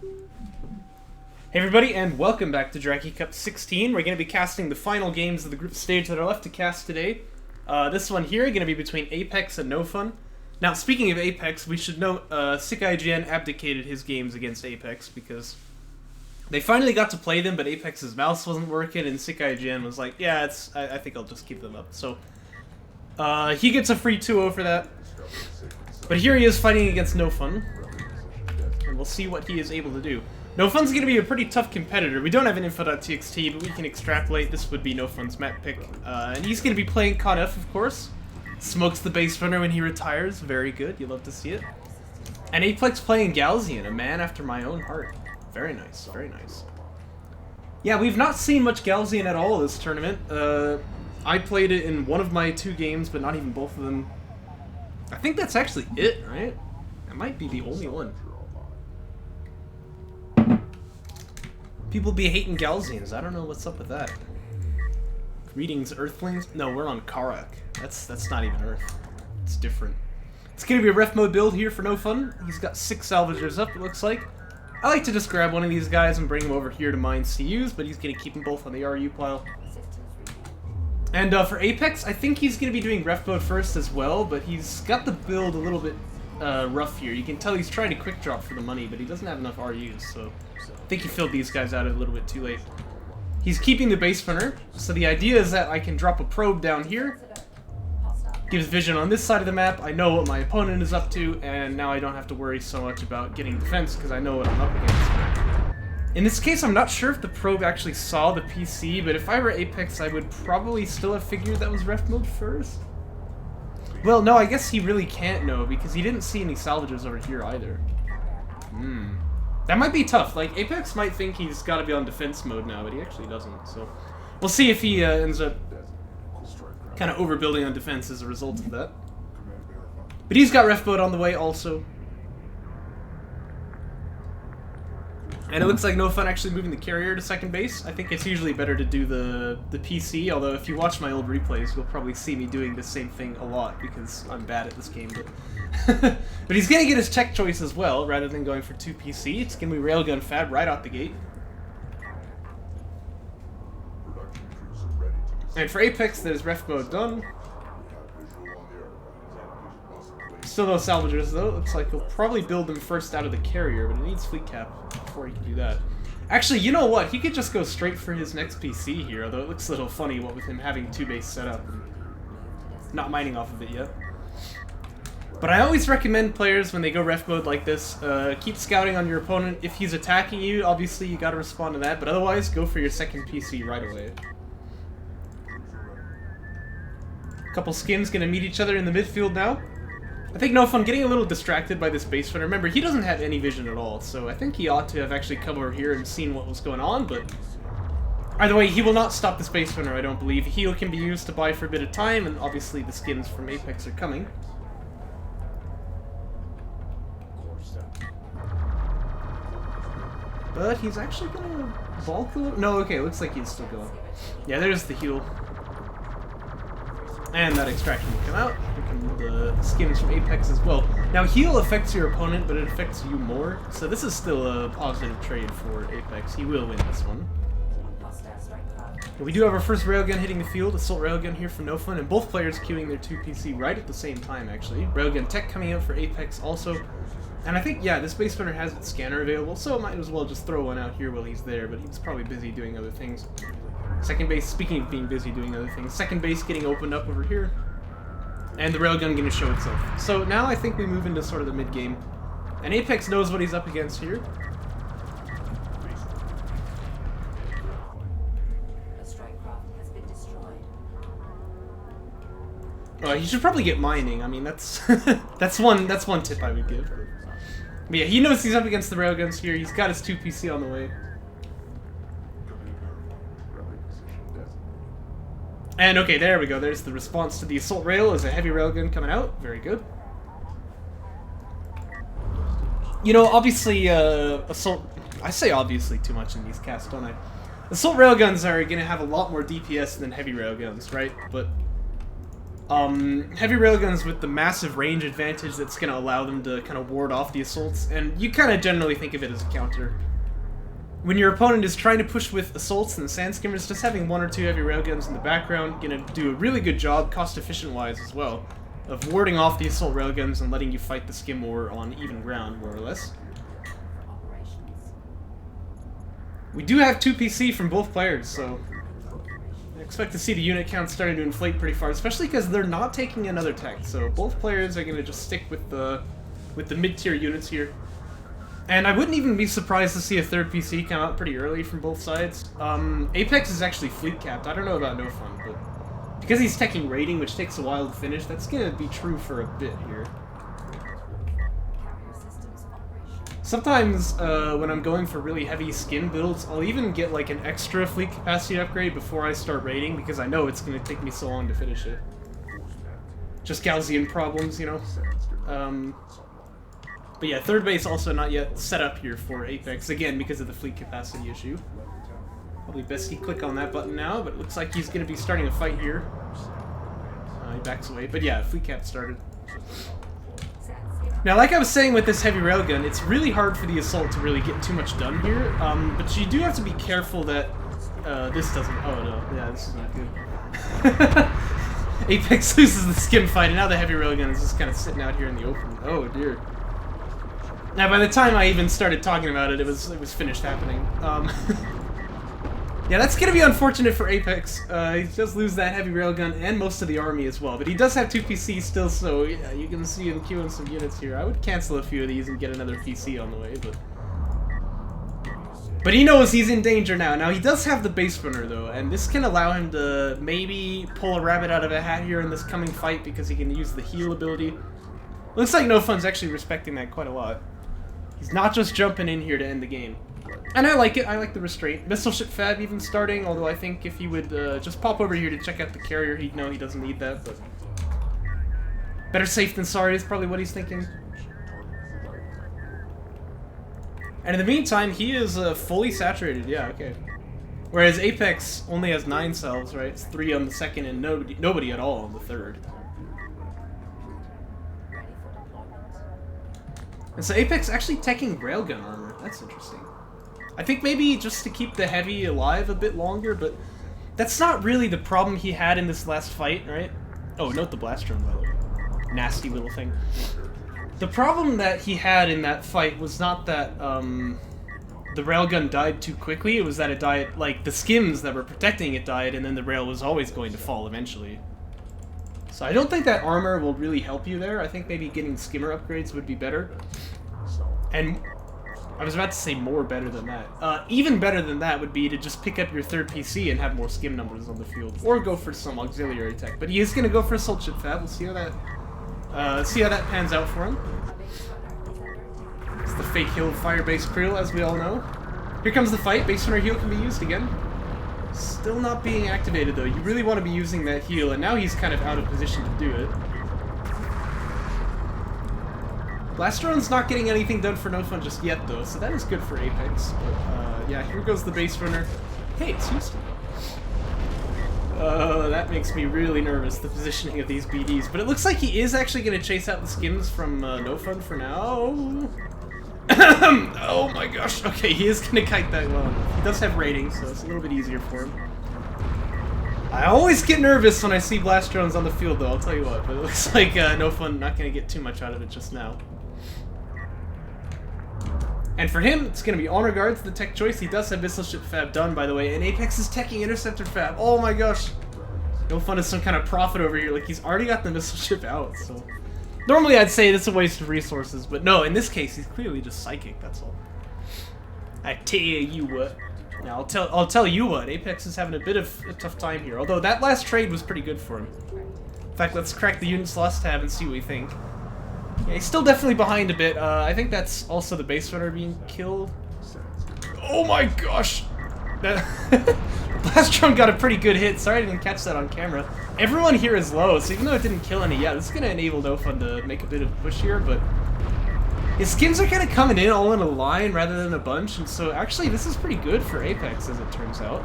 Hey everybody, and welcome back to Jaraci Cup 16. We're going to be casting the final games of the group stage that are left to cast today. This one here is going to be between Ap3x and NoFun. Now, speaking of Ap3x, we should note Sick IGN abdicated his games against Ap3x because they finally got to play them, but Ap3x's mouse wasn't working, and Sick IGN was like, yeah, I think I'll just keep them up. So, he gets a free 2-0 for that. But here he is fighting against NoFun, and we'll see what he is able to do. NoFun's going to be a pretty tough competitor. We don't have an info.txt, but we can extrapolate. This would be NoFun's map pick. And he's going to be playing Kharak, of course. Smokes the base runner when he retires. Very good. You love to see it. And Ap3x playing Galzian, a man after my own heart. Very nice. Very nice. Yeah, we've not seen much Galzian at all this tournament. I played it in one of my 2 games, but not even both of them. I think that's actually it, right? That might be the only one. People be hating Galzians. I don't know what's up with that. Greetings, Earthlings. No, we're on Kharak. That's not even Earth. It's different. It's gonna be a ref mode build here for NoFun. He's got 6 salvagers up, it looks like. I like to just grab one of these guys and bring him over here to mine CUs, but he's gonna keep them both on the RU pile. And for Ap3x, I think he's gonna be doing ref mode first as well, but he's got the build a little bit rough here. You can tell he's trying to quick drop for the money, but he doesn't have enough RUs, so I think he filled these guys out a little bit too late. He's keeping the base runner, so the idea is that I can drop a probe down here. Gives vision on this side of the map, I know what my opponent is up to, and now I don't have to worry so much about getting defense because I know what I'm up against. In this case, I'm not sure if the probe actually saw the PC, but if I were Ap3x, I would probably still have figured that was ref mode first. Well, no, I guess he really can't know, because he didn't see any salvagers over here either. That might be tough. Like, Ap3x might think he's got to be on defense mode now, but he actually doesn't, so we'll see if he ends up kind of overbuilding on defense as a result of that. But he's got ref mode on the way also. And it looks like NoFun actually moving the carrier to second base. I think it's usually better to do the PC, although if you watch my old replays, you'll probably see me doing the same thing a lot because I'm bad at this game. But, but he's going to get his tech choice as well, rather than going for 2 PC. It's going to be Railgun Fab right out the gate. And for Ap3x, there's ref mode done. Still no salvagers though. Looks like he'll probably build them first out of the carrier, but it needs fleet cap before he can do that. Actually, you know what? He could just go straight for his next PC here, although it looks a little funny what with him having 2 base set up and not mining off of it yet. But I always recommend players when they go ref mode like this, keep scouting on your opponent. If he's attacking you, obviously you gotta respond to that, but otherwise go for your second PC right away. Couple skins gonna meet each other in the midfield now. I think NoFun getting a little distracted by this base runner. Remember, he doesn't have any vision at all, so I think he ought to have actually come over here and seen what was going on, but either way, he will not stop this base runner, I don't believe. Heal can be used to buy for a bit of time, and obviously the skins from Ap3x are coming. But he's actually gonna bulk a little? No, okay, looks like he's still going. Yeah, there's the heal. And that extraction will come out. Here come the skins from Ap3x as well. Now, heal affects your opponent, but it affects you more. So this is still a positive trade for Ap3x. He will win this one. But we do have our first railgun hitting the field. Assault railgun here for NoFun, and both players queuing their 2 PC right at the same time, actually. Railgun tech coming out for Ap3x also. And I think, yeah, this base runner has its scanner available, so might as well just throw one out here while he's there, but he's probably busy doing other things. Second base, speaking of being busy doing other things, second base getting opened up over here. And the railgun going to show itself. So now I think we move into sort of the mid-game. And Ap3x knows what he's up against here. He should probably get mining. I mean, that's that's one tip I would give. But yeah, he knows he's up against the railguns here. He's got his 2 PC on the way. And okay, there we go. There's the response to the assault rail as a heavy railgun coming out. Very good. You know, obviously, assault... I say obviously too much in these casts, don't I? Assault railguns are going to have a lot more DPS than heavy railguns, right? But Heavy railguns with the massive range advantage that's going to allow them to kind of ward off the assaults, and you kind of generally think of it as a counter. When your opponent is trying to push with assaults and sand skimmers, just having 1 or 2 heavy railguns in the background going to do a really good job, cost-efficient wise as well, of warding off the assault railguns and letting you fight the skim war on even ground, more or less. We do have 2 PC from both players, so I expect to see the unit count starting to inflate pretty far, especially because they're not taking another tech, so both players are going to just stick with the mid-tier units here. And I wouldn't even be surprised to see a 3rd PC come out pretty early from both sides. Ap3x is actually fleet capped. I don't know about NoFun, but because he's teching raiding, which takes a while to finish, that's going to be true for a bit here. Sometimes, when I'm going for really heavy skin builds, I'll even get like an extra fleet capacity upgrade before I start raiding, because I know it's going to take me so long to finish it. Just Gaussian problems, you know? But yeah, 3rd base also not yet set up here for Ap3x, again, because of the fleet capacity issue. Probably best he click on that button now, but it looks like he's going to be starting a fight here. He backs away, but yeah, fleet cap started. Now, like I was saying with this heavy railgun, it's really hard for the assault to really get too much done here, but you do have to be careful that this doesn't... Oh no, yeah, this is not good. Ap3x loses the skim fight, and now the heavy railgun is just kind of sitting out here in the open. Oh dear. Now, by the time I even started talking about it, it was finished happening. Yeah, that's gonna be unfortunate for Ap3x. He does lose that heavy railgun and most of the army as well, but he does have 2 PCs still, so yeah, you can see him queuing some units here. I would cancel a few of these and get another PC on the way, but he knows he's in danger now. Now, he does have the base runner, though, and this can allow him to maybe pull a rabbit out of a hat here in this coming fight because he can use the heal ability. Looks like NoFun's actually respecting that quite a lot. He's not just jumping in here to end the game. And I like it. I like the restraint. Missile ship fab even starting, although I think if he would just pop over here to check out the carrier, he'd know he doesn't need that, but... Better safe than sorry is probably what he's thinking. And in the meantime, he is fully saturated. Yeah, okay. Whereas Ap3x only has 9 cells, right? It's 3 on the 2nd and nobody at all on the 3rd. And so Ap3x actually teching railgun armor. That's interesting. I think maybe just to keep the heavy alive a bit longer, but that's not really the problem he had in this last fight, right? Oh, note the blast drone, by the way. Nasty little thing. The problem that he had in that fight was not that the railgun died too quickly, it was that it died, like, the skims that were protecting it died, and then the rail was always going to fall eventually. So I don't think that armor will really help you there. I think maybe getting skimmer upgrades would be better. And I was about to say more better than that. Even better than that would be to just pick up your 3rd PC and have more skim numbers on the field. Or go for some auxiliary tech. But he is going to go for Assault Ship Fab. We'll see how that pans out for him. It's the fake heal Firebase Creel, as we all know. Here comes the fight. Base runner heal can be used again. Still not being activated, though. You really want to be using that heal, and now he's kind of out of position to do it. Blast drone's not getting anything done for NoFun just yet, though, so that is good for Ap3x. But, yeah, here goes the base runner. Hey, it's Houston. That makes me really nervous, the positioning of these BDs. But it looks like he is actually going to chase out the skims from NoFun for now. Oh my gosh. Okay, he is going to kite that well enough. He does have rating, so it's a little bit easier for him. I always get nervous when I see blast drones on the field, though, I'll tell you what. But it looks like NoFun not going to get too much out of it just now. And for him, it's going to be on regards to the tech choice. He does have Missile Ship Fab done, by the way, and Ap3x is teching Interceptor Fab. Oh my gosh. NoFun is some kind of prophet over here. Like, he's already got the Missile Ship out, so... Normally I'd say it's a waste of resources, but no, in this case, he's clearly just psychic, that's all. I tell you what. Now, I'll tell you what, Ap3x is having a bit of a tough time here, although that last trade was pretty good for him. In fact, let's crack the unit slots tab and see what we think. Yeah, he's still definitely behind a bit. I think that's also the base runner being killed. Oh my gosh! That blast drone got a pretty good hit. Sorry I didn't catch that on camera. Everyone here is low, so even though it didn't kill any, yeah, this is going to enable NoFun to make a bit of a push here, but his skims are kind of coming in all in a line rather than a bunch, and so actually this is pretty good for Ap3x as it turns out.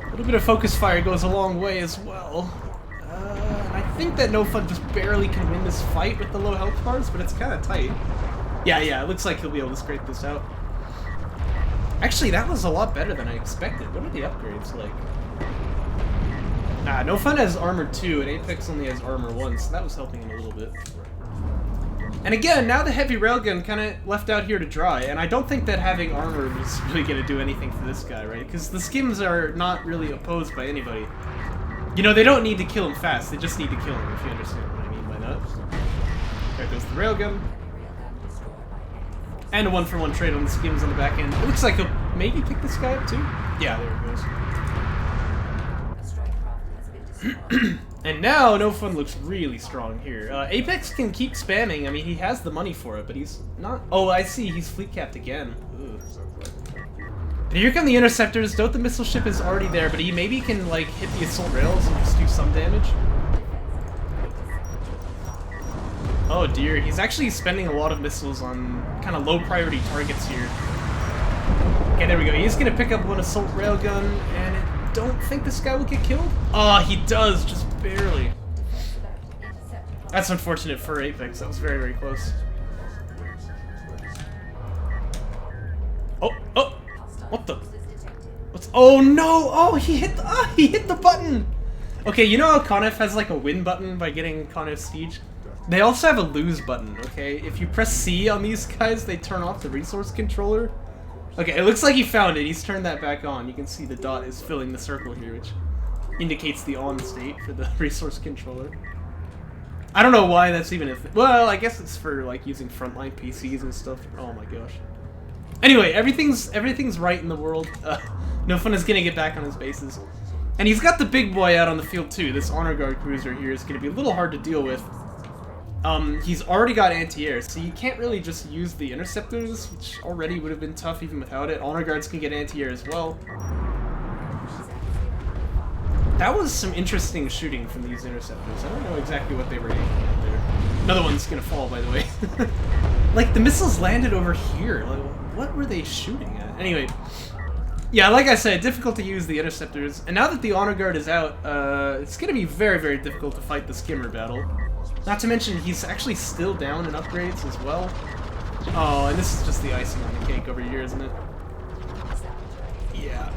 A little bit of focus fire goes a long way as well. think that NoFun just barely can win this fight with the low health bars, but it's kind of tight. Yeah, it looks like he'll be able to scrape this out. Actually, that was a lot better than I expected. What are the upgrades like? NoFun has armor 2, and Ap3x only has armor 1, so that was helping him a little bit. And again, now the heavy railgun kind of left out here to dry, and I don't think that having armor is really going to do anything for this guy, right? Because the skims are not really opposed by anybody. You know, they don't need to kill him fast, they just need to kill him, if you understand what I mean by that. There goes the railgun. And a 1-for-1 trade on the skims on the back end. It looks like he'll maybe pick this guy up too. Yeah, there it goes. And now NoFun looks really strong here. Ap3x can keep spamming. I mean, he has the money for it, but he's not... Oh, I see. He's fleet capped again. Ugh. And here come the interceptors. Don't the missile ship is already there, but he maybe can, like, hit the assault rails and just do some damage. Oh dear, he's actually spending a lot of missiles on kind of low priority targets here. Okay, there we go. He's gonna pick up one assault railgun, and I don't think this guy will get killed. Oh, he does, just barely. That's unfortunate for Ap3x. That was very, very close. Oh, what the? What's? Oh no! Oh, he hit the button. Okay, you know how Conif has like a win button by getting Conif Siege? They also have a lose button, okay? If you press C on these guys, they turn off the resource controller. Okay, it looks like he found it. He's turned that back on. You can see the dot is filling the circle here, which indicates the on state for the resource controller. I don't know why that's even a thing. Well, I guess it's for, like, using frontline PCs and stuff. Oh my gosh. Anyway, everything's right in the world. NoFun is gonna get back on his bases. And he's got the big boy out on the field, too. This Honor Guard cruiser here is gonna be a little hard to deal with. He's already got anti-air, so you can't really just use the interceptors, which already would have been tough even without it. Honor Guards can get anti-air as well. That was some interesting shooting from these interceptors. I don't know exactly what they were aiming at there. Another one's gonna fall, by the way. Like, the missiles landed over here. Like, what were they shooting at? Anyway, yeah, like I said, difficult to use the interceptors. And now that the Honor Guard is out, it's gonna be very, very difficult to fight the skimmer battle. Not to mention, he's actually still down in upgrades as well. Oh, and this is just the icing on the cake over here, isn't it? Yeah.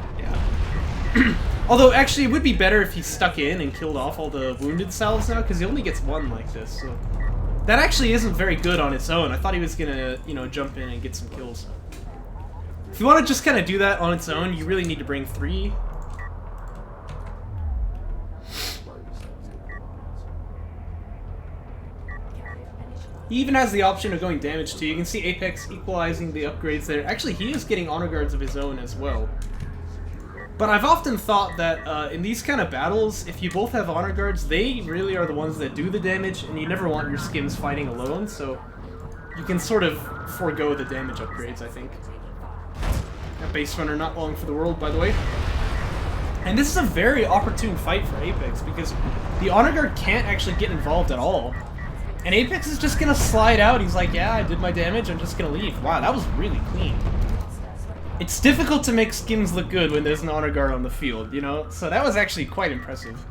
Although, actually, it would be better if he stuck in and killed off all the wounded salves now, because he only gets one like this, so... That actually isn't very good on its own. I thought he was gonna, you know, jump in and get some kills. If you want to just kind of do that on its own, you really need to bring 3. He even has the option of going damage too. You can see Ap3x equalizing the upgrades there. Actually, he is getting honor guards of his own as well. But I've often thought that in these kind of battles, if you both have honor guards, they really are the ones that do the damage, and you never want your skims fighting alone, so you can sort of forego the damage upgrades, I think. That base runner not long for the world, by the way. And this is a very opportune fight for Ap3x, because the honor guard can't actually get involved at all. And Ap3x is just gonna slide out. He's like, yeah, I did my damage, I'm just gonna leave. Wow, that was really clean. It's difficult to make skims look good when there's an honor guard on the field, you know? So that was actually quite impressive.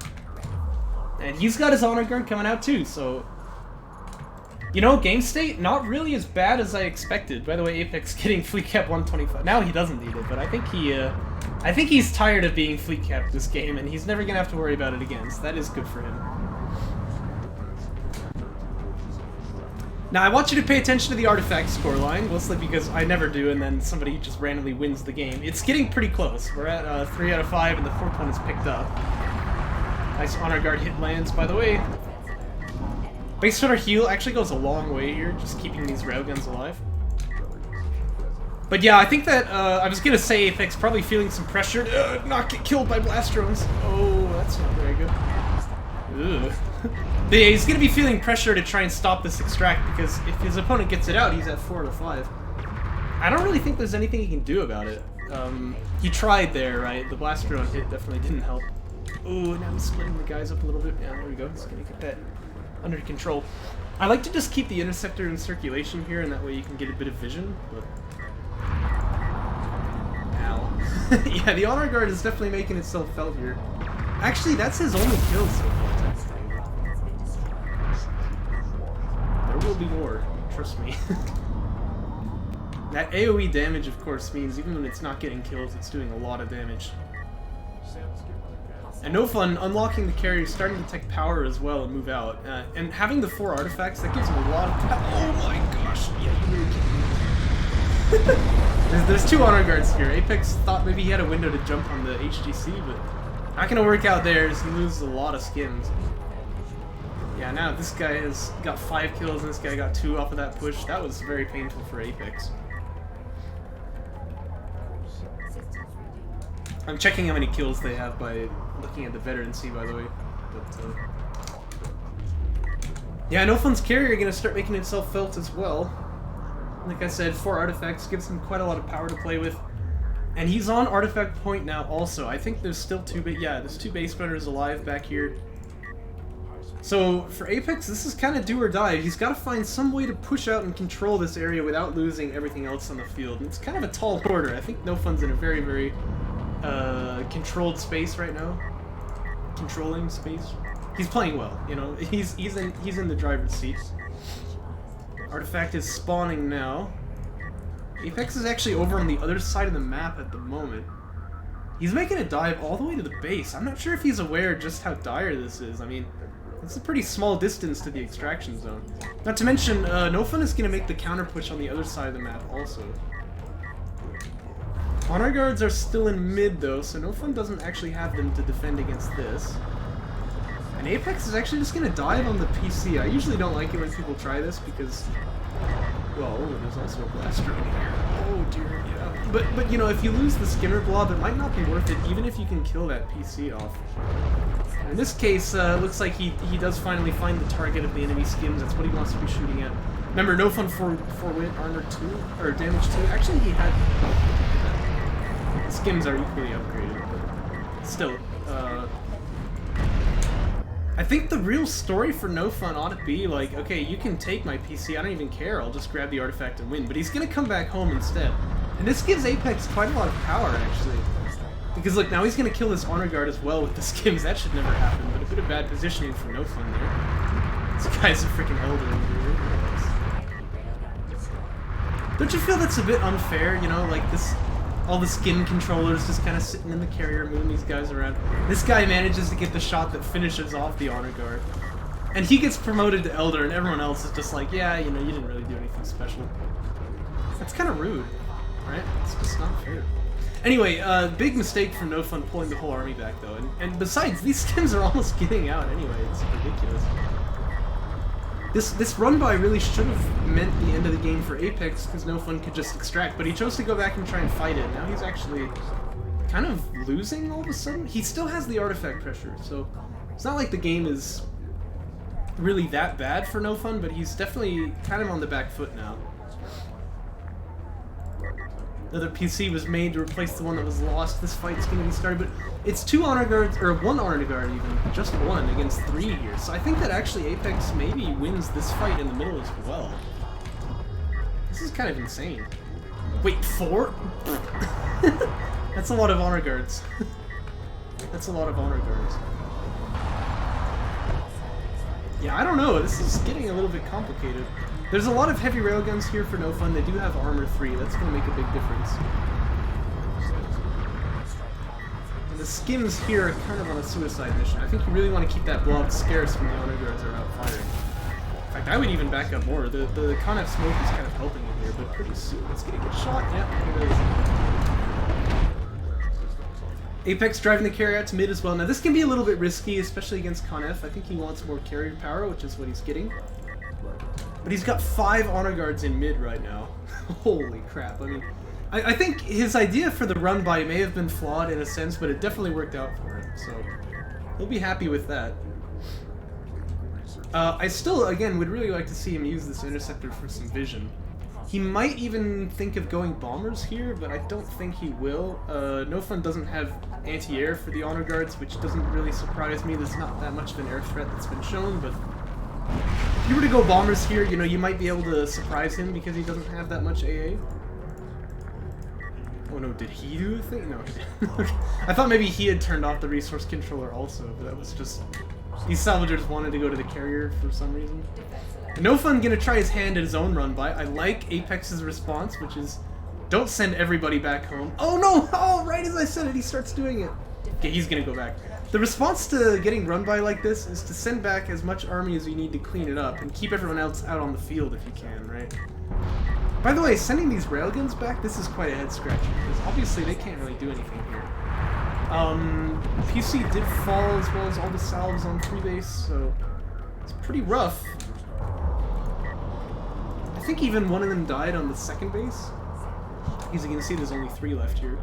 And he's got his honor guard coming out too, so... You know, game state, not really as bad as I expected. By the way, Ap3x getting fleet cap 125. Now he doesn't need it, but I think he's tired of being fleet capped this game, and he's never gonna have to worry about it again, so that is good for him. Now, I want you to pay attention to the artifact scoreline, mostly because I never do, and then somebody just randomly wins the game. It's getting pretty close. We're at 3 out of 5, and the 4th one is picked up. Nice honor guard hit lands, by the way. Base runner heal actually goes a long way here, just keeping these railguns alive. But yeah, I think that, I was gonna say Ap3x probably feeling some pressure to not get killed by blast drones. Oh, that's not very good. Ugh. But yeah, he's gonna be feeling pressure to try and stop this extract, because if his opponent gets it out, he's at 4 out of 5. I don't really think there's anything he can do about it. He tried there, right? The blast drone hit definitely didn't help. Ooh, now he's splitting the guys up a little bit. Yeah, there we go. He's gonna get that under control. I like to just keep the interceptor in circulation here, and that way you can get a bit of vision, but... Ow. Yeah, the honor guard is definitely making itself felt here. Actually, that's his only kill so far. still be war. Trust me. That AoE damage, of course, means even when it's not getting kills, it's doing a lot of damage. And NoFun, unlocking the carrier, starting to take power as well and move out. And having the 4 artifacts, that gives him a lot of power. Oh my gosh, yeah, you really kidding me. There's 2 honor guards here. Ap3x thought maybe he had a window to jump on the HGC, but not gonna work out there as he loses a lot of skims. Yeah, now this guy has got 5 kills and this guy got 2 off of that push. That was very painful for Ap3x. I'm checking how many kills they have by looking at the veterancy, by the way. But, yeah, NoFun's carrier gonna start making itself felt as well. Like I said, 4 artifacts gives him quite a lot of power to play with. And he's on artifact point now also. I think there's still 2 there's 2 base runners alive back here. So for Ap3x, this is kind of do or die. He's got to find some way to push out and control this area without losing everything else on the field. And it's kind of a tall order. I think NoFun's in a very, very controlled space right now. Controlling space. He's playing well, you know. He's in the driver's seat. Artifact is spawning now. Ap3x is actually over on the other side of the map at the moment. He's making a dive all the way to the base. I'm not sure if he's aware just how dire this is. I mean, it's a pretty small distance to the extraction zone. Not to mention, NoFun is going to make the counter push on the other side of the map also. Honor guards are still in mid though, so NoFun doesn't actually have them to defend against this. And Ap3x is actually just going to dive on the PC. I usually don't like it when people try this because, well, there's also a blaster in here. Oh dear, yeah. But you know, if you lose the Skinner blob, it might not be worth it, even if you can kill that PC off. In this case, looks like he does finally find the target of the enemy skims. That's what he wants to be shooting at. Remember, NoFun 4 win armor 2 or damage 2. Actually, he had the skims are equally upgraded, but still. I think the real story for NoFun ought to be like, okay, you can take my PC. I don't even care. I'll just grab the artifact and win. But he's gonna come back home instead, and this gives Ap3x quite a lot of power actually. Because look, now he's going to kill this honor guard as well with the skims. That should never happen, but a bit of bad positioning for NoFun there. This guy's a freaking elder over here. Don't you feel that's a bit unfair, you know, like this, all the skin controllers just kind of sitting in the carrier moving these guys around. This guy manages to get the shot that finishes off the honor guard. And he gets promoted to elder and everyone else is just like, yeah, you know, you didn't really do anything special. That's kind of rude, right? It's just not fair. Anyway, big mistake from NoFun pulling the whole army back, though. And besides, these skims are almost getting out anyway. It's ridiculous. This run-by really should have meant the end of the game for Ap3x, because NoFun could just extract, but he chose to go back and try and fight it. Now he's actually kind of losing all of a sudden. He still has the artifact pressure, so it's not like the game is really that bad for NoFun, but he's definitely kind of on the back foot now. Another PC was made to replace the one that was lost. This fight's going to be started, but it's 2 honor guards, or 1 honor guard even, just 1 against 3 here. So I think that actually Ap3x maybe wins this fight in the middle as well. This is kind of insane. Wait, 4? That's a lot of honor guards. That's a lot of honor guards. Yeah, I don't know. This is getting a little bit complicated. There's a lot of heavy railguns here for NoFun. They do have armor 3. That's going to make a big difference. And the skims here are kind of on a suicide mission. I think you really want to keep that blob scarce when the honor guards are out firing. In fact, I would even back up more. The Conf smoke is kind of helping him here, but pretty soon it's getting a good shot. Yeah, it is. Ap3x driving the carrier out to mid as well. Now this can be a little bit risky, especially against Conf. I think he wants more carrier power, which is what he's getting. But he's got 5 honor guards in mid right now. Holy crap. I mean, I think his idea for the run-by may have been flawed in a sense, but it definitely worked out for him, so he'll be happy with that. I still, again, would really like to see him use this interceptor for some vision. He might even think of going bombers here, but I don't think he will. NoFun doesn't have anti-air for the honor guards, which doesn't really surprise me. There's not that much of an air threat that's been shown, but if you were to go bombers here, you know, you might be able to surprise him because he doesn't have that much AA. Oh no, did he do a thing? No, he didn't. I thought maybe he had turned off the resource controller also, but that was just... These salvagers wanted to go to the carrier for some reason. NoFun gonna try his hand at his own run by. I like Ap3x's response, which is, don't send everybody back home. Oh no! Oh, right as I said it, he starts doing it. Okay, he's gonna go back. The response to getting run by like this is to send back as much army as you need to clean it up and keep everyone else out on the field if you can, right? By the way, sending these railguns back, this is quite a head scratcher, because obviously they can't really do anything here. PC did fall as well as all the salves on free base, so it's pretty rough. I think even one of them died on the second base. As you can see, there's only 3 left here.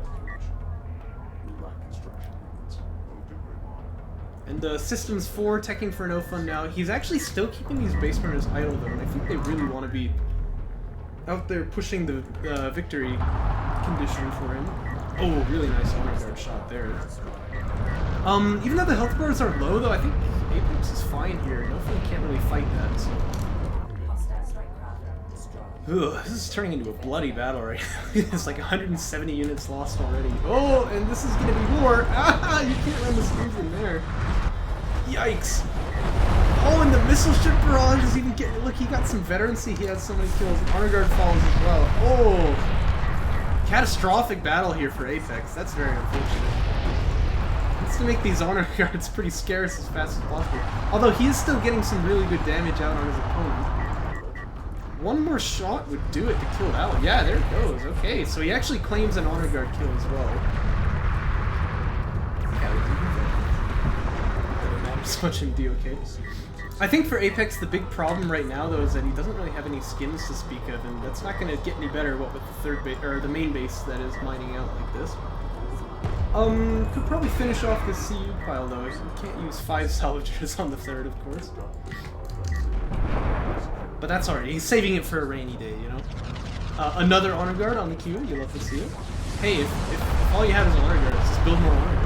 And Systems 4 teching for NoFun now. He's actually still keeping these base runners idle though, and I think they really want to be out there pushing the victory condition for him. Oh, really nice honor guard shot there. Even though the health bars are low though, I think Ap3x is fine here. NoFun can't really fight that, so... Ugh, this is turning into a bloody battle right now. There's like 170 units lost already. Oh, and this is gonna be more! Ah, you can't run the screws in there. Yikes. Oh, and the missile ship barrage is even getting... Look, he got some veterancy. He has so many kills. Honor guard falls as well. Oh! Catastrophic battle here for Ap3x. That's very unfortunate. Let's make these honor guards pretty scarce as fast as possible. Although he is still getting some really good damage out on his opponent. One more shot would do it to kill that one. Yeah, there it goes. Okay, so he actually claims an honor guard kill as well. Not much in DOK. I think for Ap3x the big problem right now though is that he doesn't really have any skins to speak of, and that's not going to get any better. What with the third base or the main base that is mining out like this. Could probably finish off this CU pile though. You can't use 5 salvagers on the third, of course. But that's alright. He's saving it for a rainy day, you know. Another honor guard on the queue. You love to see it. Hey, if all you have is honor guards, just build more honor guards.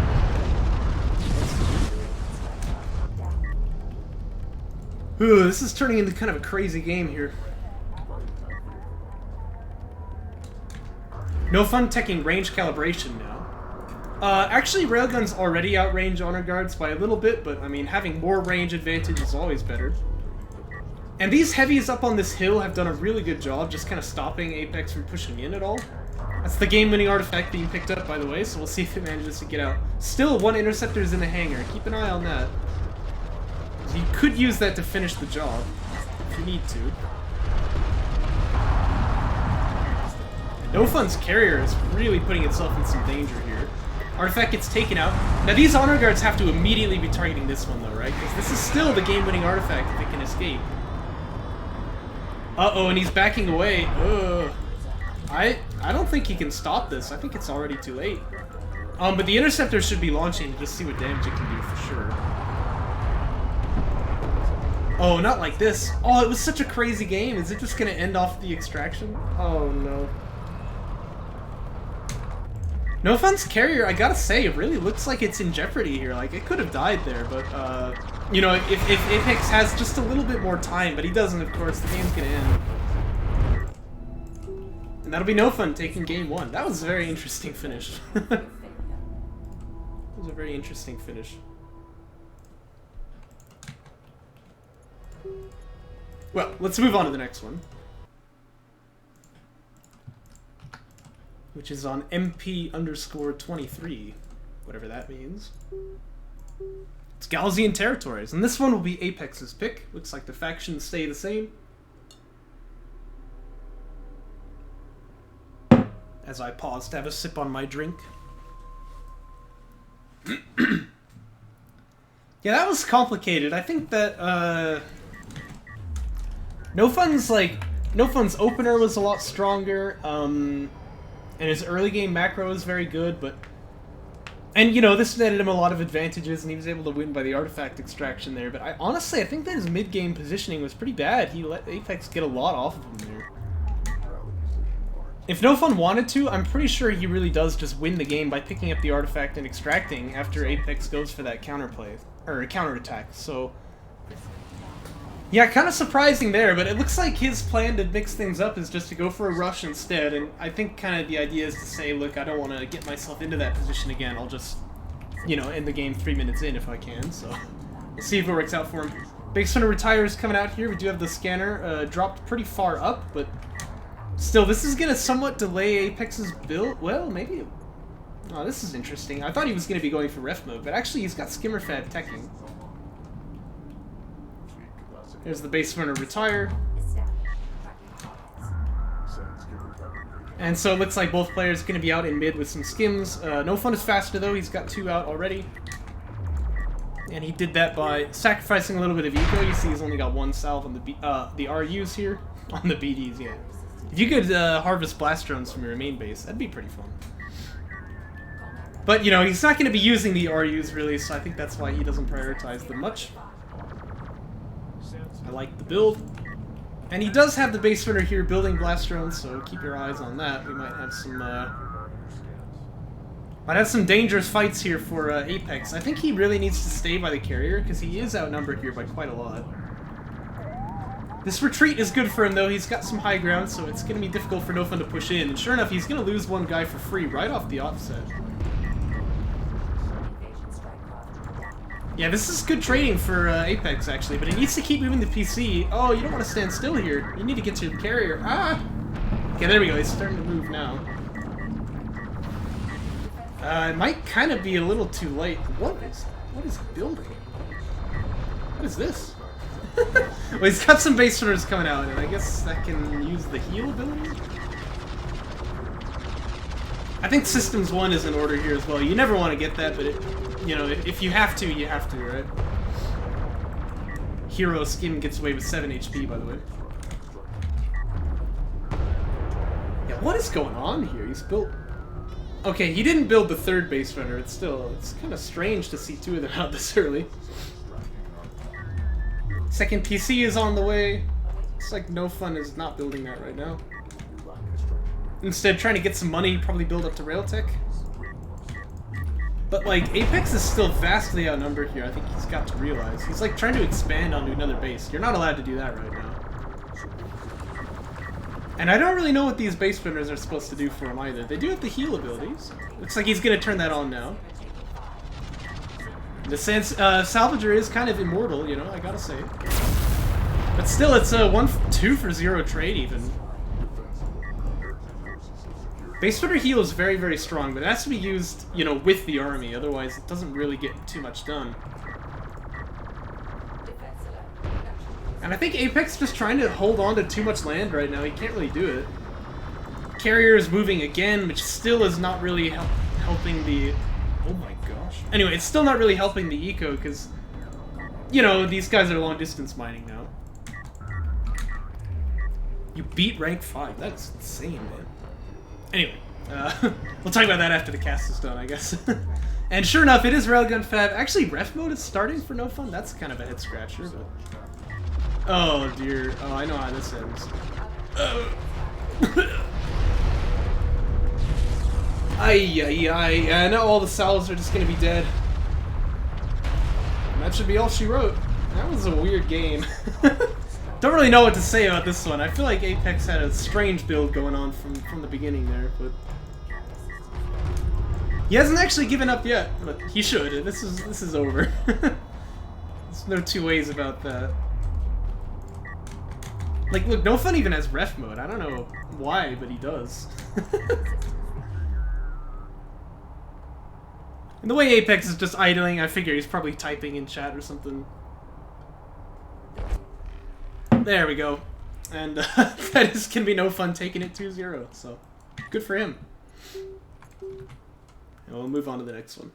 Ooh, this is turning into kind of a crazy game here. NoFun teching range calibration now. Actually, railguns already outrange honor guards by a little bit, but I mean, having more range advantage is always better. And these heavies up on this hill have done a really good job just kind of stopping Ap3x from pushing in at all. That's the game-winning artifact being picked up, by the way, so we'll see if it manages to get out. Still, 1 interceptor is in the hangar. Keep an eye on that. You could use that to finish the job, if you need to. And NoFun's carrier is really putting itself in some danger here. Artifact gets taken out. Now these honor guards have to immediately be targeting this one though, right? Because this is still the game-winning artifact if it can escape. Uh-oh, and he's backing away. Ugh. I don't think he can stop this. I think it's already too late. But the interceptor should be launching to just see what damage it can do for sure. Oh, not like this. Oh, it was such a crazy game. Is it just gonna end off the extraction? Oh no. NoFun's carrier, I gotta say, it really looks like it's in jeopardy here. Like, it could have died there, but, you know, if Ap3x has just a little bit more time, but he doesn't, of course, the game's gonna end. And that'll be NoFun taking game 1. That was a very interesting finish. That was a very interesting finish. Well, let's move on to the next one. Which is on MP_23, whatever that means. It's Galzian territories, and this one will be Ap3x's pick. Looks like the factions stay the same. As I pause to have a sip on my drink. Yeah, that was complicated. I think that, NoFun's opener was a lot stronger, and his early game macro was very good, but... And, you know, this netted him a lot of advantages, and he was able to win by the artifact extraction there, but honestly, I think that his mid-game positioning was pretty bad. He let Ap3x get a lot off of him there. If NoFun wanted to, I'm pretty sure he really does just win the game by picking up the artifact and extracting after Ap3x goes for that counterplay, or counterattack, so... Yeah, kind of surprising there, but it looks like his plan to mix things up is just to go for a rush instead, and I think kind of the idea is to say, look, I don't want to get myself into that position again, I'll just, you know, end the game 3 minutes in if I can, so we'll see if it works out for him. Base Hunter retires coming out here. We do have the scanner dropped pretty far up, but still, this is going to somewhat delay Apex's build. Well, maybe... Oh, this is interesting. I thought he was going to be going for ref mode, but actually he's got Skimmer Fab teching. There's the Base Hunter retire. And so it looks like both players are going to be out in mid with some skims. NoFun is faster though, he's got 2 out already. And he did that by sacrificing a little bit of eco. You see he's only got 1 salve on the RUs here. On the BDs, yeah. If you could harvest blast drones from your main base, that'd be pretty fun. But, you know, he's not going to be using the RUs really, so I think that's why he doesn't prioritize them much. I like the build. And he does have the base runner here building blast drones, so keep your eyes on that. We might have some dangerous fights here for Apex. I think he really needs to stay by the carrier, because he is outnumbered here by quite a lot. This retreat is good for him, though. He's got some high ground, so it's going to be difficult for NoFun to push in. And sure enough, he's going to lose 1 guy for free right off the offset. Yeah, this is good trading for Apex, actually, but he needs to keep moving the PC. Oh, you don't want to stand still here. You need to get to the carrier. Ah! Okay, there we go. He's starting to move now. It might kind of be a little too late. What is he building? What is this? Well, he's got some base runners coming out, and I guess that can use the heal ability? I think Systems 1 is in order here as well. You never want to get that, but you know, if you have to, you have to, right? Hero skin gets away with 7 HP, by the way. Yeah, what is going on here? He's built... Okay, he didn't build the 3rd base runner. It's kind of strange to see 2 of them out this early. 2nd PC is on the way. Looks like NoFun is not building that right now. Instead, trying to get some money, probably build up to Railtech. But, like, Apex is still vastly outnumbered here. I think he's got to realize. He's, like, trying to expand onto another base. You're not allowed to do that right now. And I don't really know what these base runners are supposed to do for him either. They do have the heal abilities. Looks like he's going to turn that on now. In a sense, Salvager is kind of immortal, you know, I gotta say. But still, it's a 2 for 0 trade, even. Base runner heal is very, very strong, but it has to be used, you know, with the army. Otherwise, it doesn't really get too much done. And I think Apex is just trying to hold on to too much land right now. He can't really do it. Carrier is moving again, which still is not really helping the... Oh my gosh. Anyway, it's still not really helping the eco, because, you know, these guys are long-distance mining now. You beat rank 5. That's insane, man. Anyway, we'll talk about that after the cast is done, I guess. And sure enough, it is Railgun Fab. Actually, ref mode is starting for NoFun. That's kind of a head-scratcher, but... Oh, dear. Oh, I know how this ends. And now all the salves are just gonna be dead. And that should be all she wrote. That was a weird game. Don't really know what to say about this one. I feel like Apex had a strange build going on from the beginning there, but... He hasn't actually given up yet, but he should. This is over. There's no 2 ways about that. Like, look, NoFun even has ref mode. I don't know why, but he does. And the way Apex is just idling, I figure he's probably typing in chat or something. There we go. And that is gonna be NoFun taking it 2-0, so good for him. And we'll move on to the next one.